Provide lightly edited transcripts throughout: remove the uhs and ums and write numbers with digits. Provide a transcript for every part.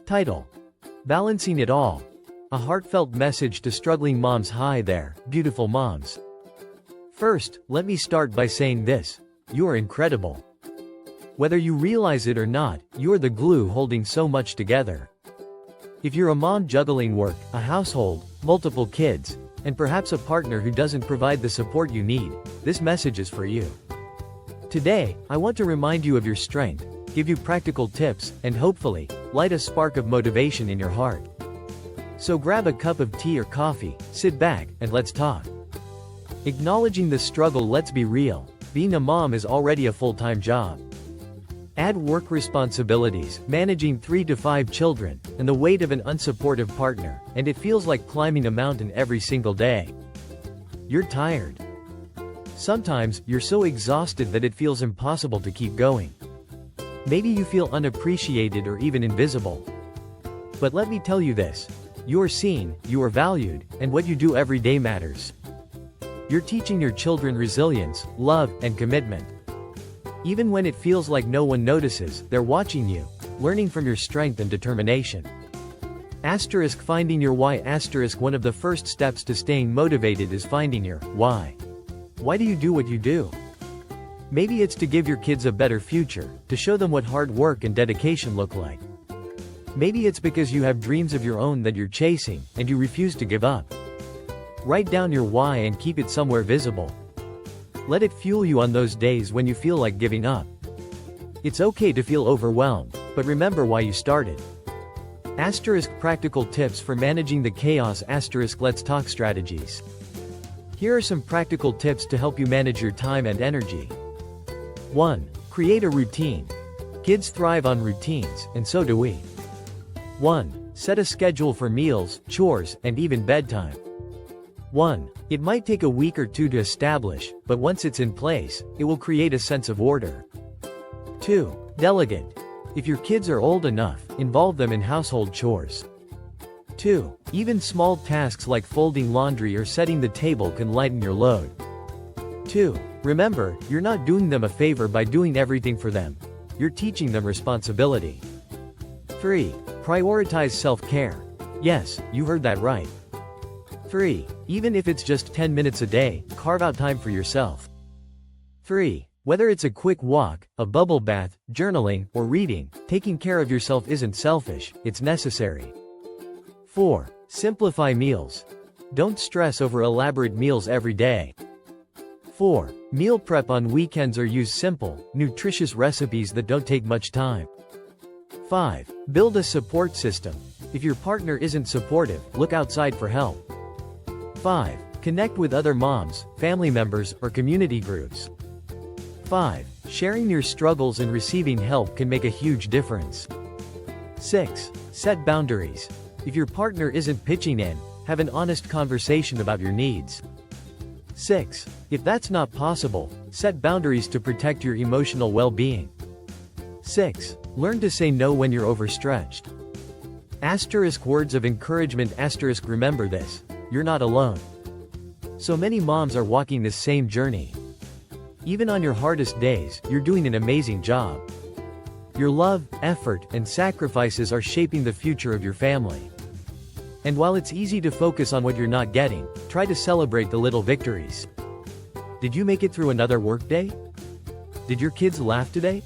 Title: Balancing It All. A heartfelt message to struggling moms. Hi there, beautiful moms. First, let me start by saying this: you are incredible. Whether you realize it or not, you are the glue holding so much together. If you're a mom juggling work, a household, multiple kids, and perhaps a partner who doesn't provide the support you need, this message is for you. Today, I want to remind you of your strength, give you practical tips, and hopefully, light a spark of motivation in your heart. So grab a cup of tea or coffee, sit back, and let's talk. Acknowledging the struggle. Let's be real. Being a mom is already a full-time job. Add work responsibilities, managing 3 to 5 children, and the weight of an unsupportive partner, and it feels like climbing a mountain every single day. You're tired. Sometimes, you're so exhausted that it feels impossible to keep going. Maybe you feel unappreciated or even invisible. But let me tell you this: you are seen, you are valued, and what you do every day matters. You're teaching your children resilience, love, and commitment. Even when it feels like no one notices, they're watching you, learning from your strength and determination. Finding your why. One of the first steps to staying motivated is finding your why. Why do you do what you do? Maybe it's to give your kids a better future, to show them what hard work and dedication look like. Maybe it's because you have dreams of your own that you're chasing, and you refuse to give up. Write down your why and keep it somewhere visible. Let it fuel you on those days when you feel like giving up. It's okay to feel overwhelmed, but remember why you started. Practical tips for managing the chaos. Let's talk strategies. Here are some practical tips to help you manage your time and energy. 1. Create a routine. Kids thrive on routines, and so do we. 1. Set a schedule for meals, chores, and even bedtime. 1. It might take a week or 2 to establish, but once it's in place, it will create a sense of order. 2. Delegate. If your kids are old enough, involve them in household chores. 2. Even small tasks like folding laundry or setting the table can lighten your load. 2. Remember, you're not doing them a favor by doing everything for them. You're teaching them responsibility. 3. Prioritize self-care. Yes, you heard that right. 3. Even if it's just 10 minutes a day, carve out time for yourself. 3. Whether it's a quick walk, a bubble bath, journaling, or reading, taking care of yourself isn't selfish, it's necessary. 4. Simplify meals. Don't stress over elaborate meals every day. 4. Meal prep on weekends or use simple, nutritious recipes that don't take much time. 5. Build a support system. If your partner isn't supportive, look outside for help. 5. Connect with other moms, family members, or community groups. 5. Sharing your struggles and receiving help can make a huge difference. 6. Set boundaries. If your partner isn't pitching in, have an honest conversation about your needs. 6. If that's not possible, set boundaries to protect your emotional well-being. 6. Learn to say no when you're overstretched. Words of encouragement. Remember this: you're not alone. So many moms are walking this same journey. Even on your hardest days, you're doing an amazing job. Your love, effort, and sacrifices are shaping the future of your family. And while it's easy to focus on what you're not getting, try to celebrate the little victories. Did you make it through another workday? Did your kids laugh today?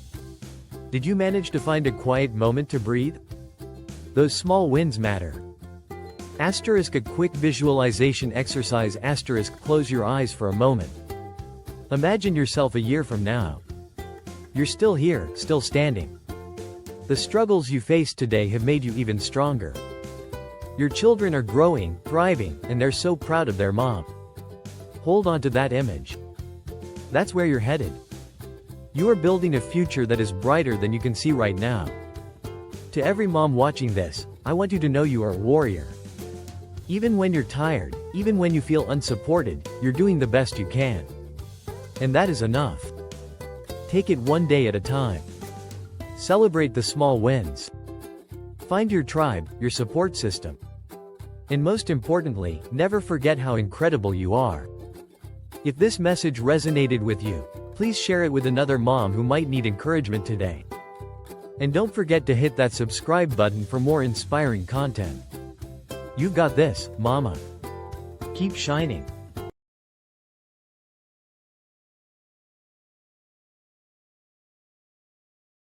Did you manage to find a quiet moment to breathe? Those small wins matter. A quick visualization exercise. Close your eyes for a moment. Imagine yourself a year from now. You're still here, still standing. The struggles you faced today have made you even stronger. Your children are growing, thriving, and they're so proud of their mom. Hold on to that image. That's where you're headed. You are building a future that is brighter than you can see right now. To every mom watching this, I want you to know you are a warrior. Even when you're tired, even when you feel unsupported, you're doing the best you can. And that is enough. Take it one day at a time. Celebrate the small wins. Find your tribe, your support system. And most importantly, never forget how incredible you are. If this message resonated with you, please share it with another mom who might need encouragement today. And don't forget to hit that subscribe button for more inspiring content. You've got this, mama. Keep shining.